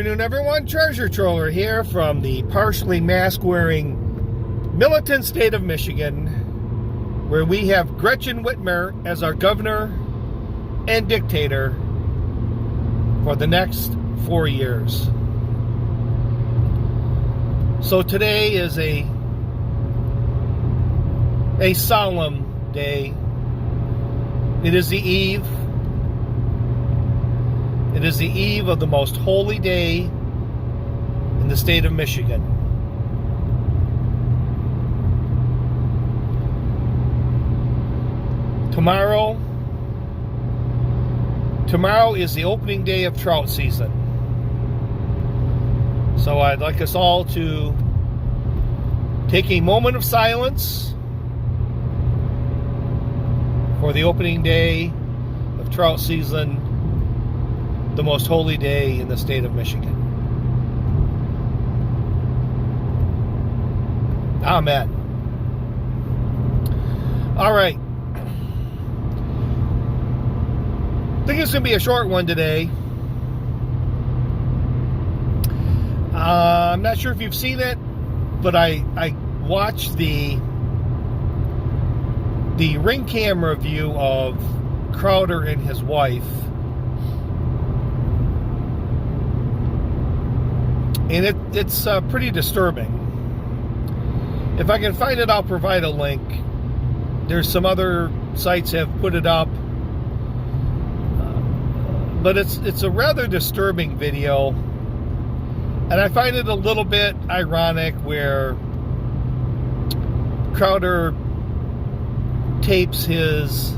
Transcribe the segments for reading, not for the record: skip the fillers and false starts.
afternoon, everyone. Treasure Troller here from the partially mask-wearing Militant state of Michigan, where we have Gretchen Whitmer as our governor and dictator for the next 4 years. So today is a solemn day. It is the eve. It is the eve of the most holy day in the state of Michigan. Tomorrow is the opening day of trout season. So I'd like us all to take a moment of silence for the opening day of trout season, the most holy day in the state of Michigan. Amen. All right. I think it's going to be a short one today. I'm not sure if you've seen it, but I watched the ring camera view of Crowder and his wife. And it's pretty disturbing. If I can find it, I'll provide a link. There's some other sites have put it up. But it's a rather disturbing video. And I find it a little bit ironic where Crowder tapes his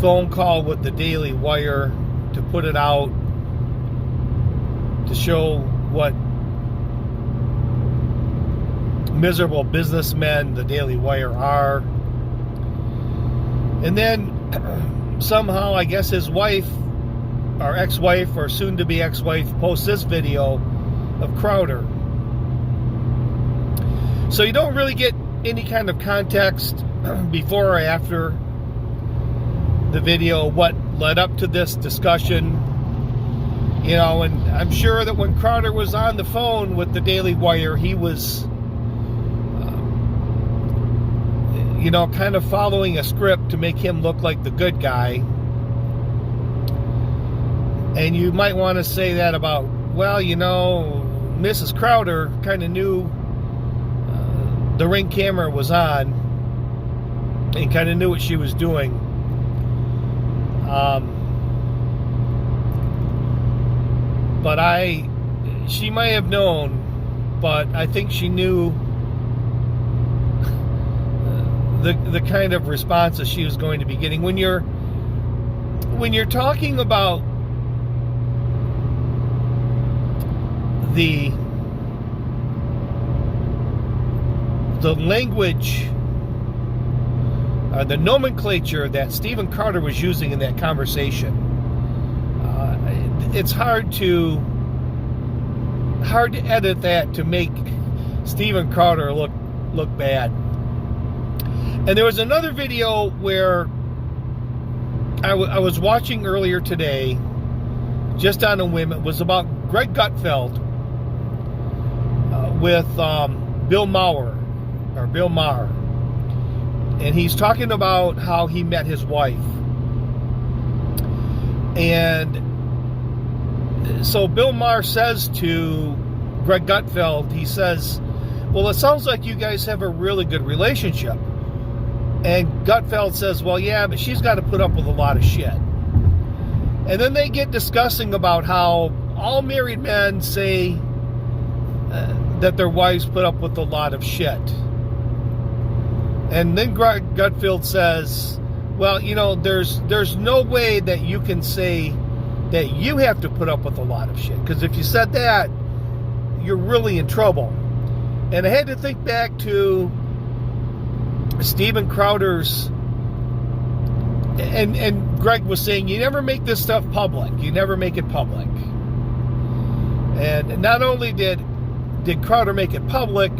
phone call with the Daily Wire to put it out to show what miserable businessmen the Daily Wire are. And then somehow, I guess his wife, or ex-wife, or soon-to-be ex-wife, posts this video of Crowder. So you don't really get any kind of context before or after the video, what led up to this discussion. You know, and I'm sure that when Crowder was on the phone with the Daily Wire, he was, kind of following a script to make him look like the good guy. And you might want to say that about, Mrs. Crowder kind of knew the ring camera was on and kind of knew what she was doing. But she might have known, but I think she knew the kind of responses she was going to be getting. When you're talking about the language, the nomenclature that Stephen Crowder was using in that conversation, it's hard to edit that to make Stephen Crowder look bad. And there was another video where I was watching earlier today, just on a whim. It was about Greg Gutfeld with Bill Maher, and he's talking about how he met his wife. And so Bill Maher says to Greg Gutfeld, he says, well, it sounds like you guys have a really good relationship. And Gutfeld says, well, yeah, but she's got to put up with a lot of shit. And then they get discussing about how all married men say that their wives put up with a lot of shit. And then Greg Gutfeld says, well, there's no way that you can say that you have to put up with a lot of shit, because if you said that, you're really in trouble. And I had to think back to Stephen Crowder's, and Greg was saying, you never make this stuff public. You never make it public. And not only did Crowder make it public,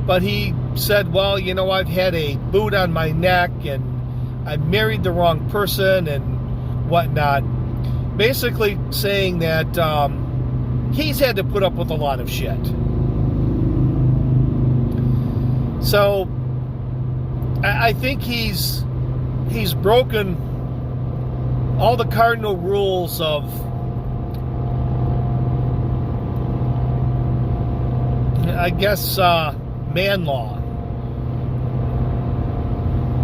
but he said, well, I've had a boot on my neck, and I married the wrong person, and whatnot. Basically saying that he's had to put up with a lot of shit. So I think he's broken all the cardinal rules of man law.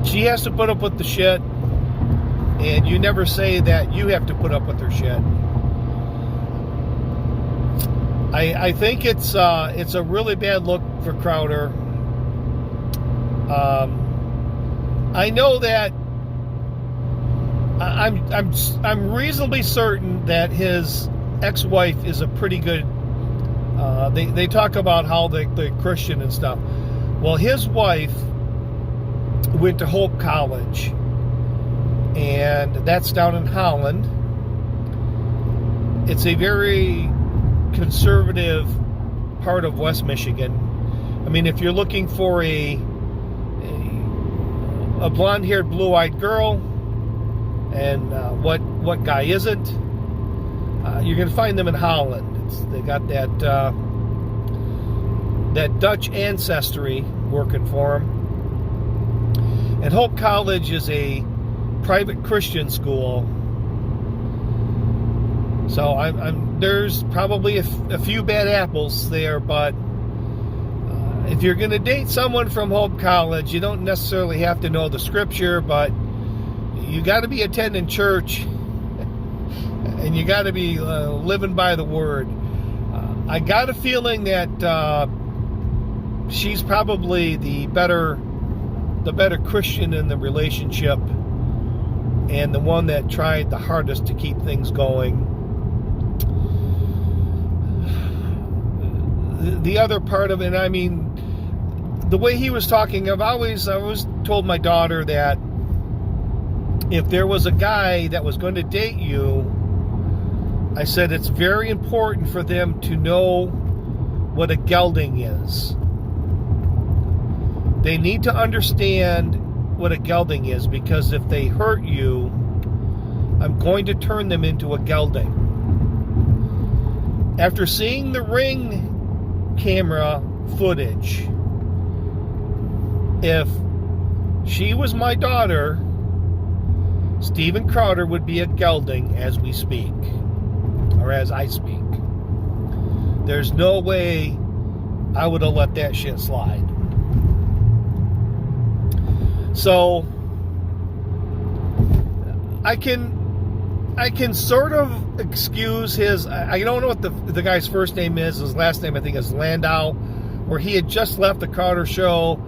She has to put up with the shit, and you never say that you have to put up with her shit. I think it's a really bad look for Crowder. I know that I'm reasonably certain that his ex-wife is a pretty good. They talk about how they're Christian and stuff. Well, his wife went to Hope College, and that's down in Holland. It's a very conservative part of West Michigan. I mean, if you're looking for a blonde-haired, blue-eyed girl, and what guy isn't, you're going to find them in Holland. They got that Dutch ancestry working for them. And Hope College is a private Christian school. So there's probably a few bad apples there, but if you're going to date someone from Hope College, you don't necessarily have to know the scripture, but you got to be attending church, and you got to be living by the word. I got a feeling that she's probably the better Christian in the relationship, and the one that tried the hardest to keep things going. The other part of it, I mean, the way he was talking, I always told my daughter that if there was a guy that was going to date you, I said it's very important for them to know what a gelding is. They need to understand what a gelding is, because if they hurt you, I'm going to turn them into a gelding. After seeing the Ring camera footage, if she was my daughter, Steven Crowder would be a gelding as we speak, or as I speak. There's no way I would have let that shit slide. So I can sort of excuse his, I don't know what the guy's first name is. His last name I think is Landau, where he had just left the Crowder show.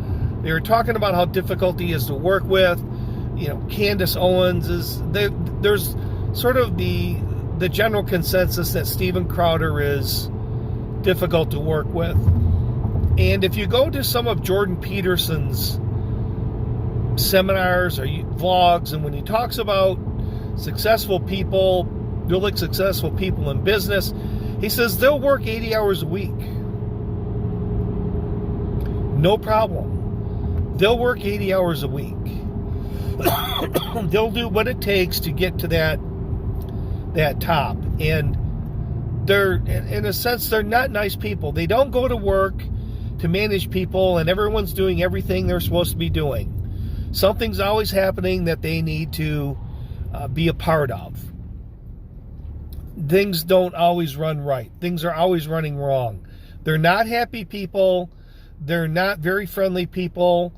They were talking about how difficult he is to work with. You know, Candace Owens there's sort of the general consensus that Steven Crowder is difficult to work with. And if you go to some of Jordan Peterson's seminars or vlogs, and when he talks about successful people, really successful people in business, he says they'll work 80 hours a week. No problem. They'll work 80 hours a week. They'll do what it takes to get to that top. And they're, in a sense, they're not nice people. They don't go to work to manage people, and everyone's doing everything they're supposed to be doing. Something's always happening that they need to be a part of. Things don't always run right. Things are always running wrong. They're not happy people. They're not very friendly people.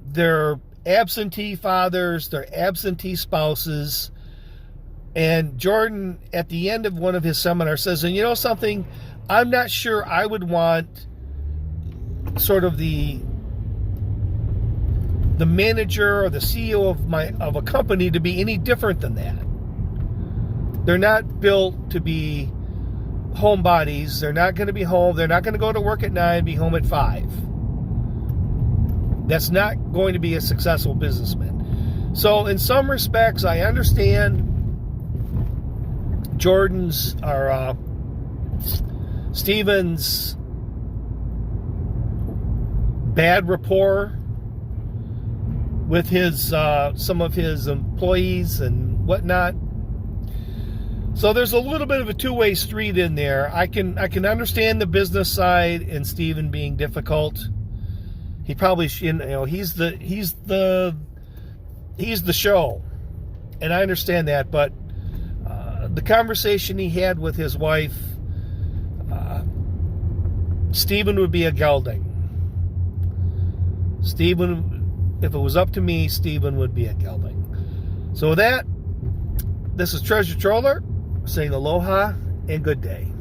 They're absentee fathers. They're absentee spouses. And Jordan, at the end of one of his seminars, says, and you know something? I'm not sure I would want sort of the manager or the CEO of a company to be any different than that. They're not built to be homebodies. They're not going to be home. They're not going to go to work at 9, be home at 5. That's not going to be a successful businessman. So in some respects, I understand Jordan's or Steven's bad rapport with his some of his employees and whatnot. So there's a little bit of a two-way street in there. I can understand the business side and Stephen being difficult. He probably, he's the show, and I understand that. But the conversation he had with his wife, Stephen would be a gelding. Stephen, if it was up to me, Stephen would be a gelding. So with that, this is Treasure Troller saying aloha and good day.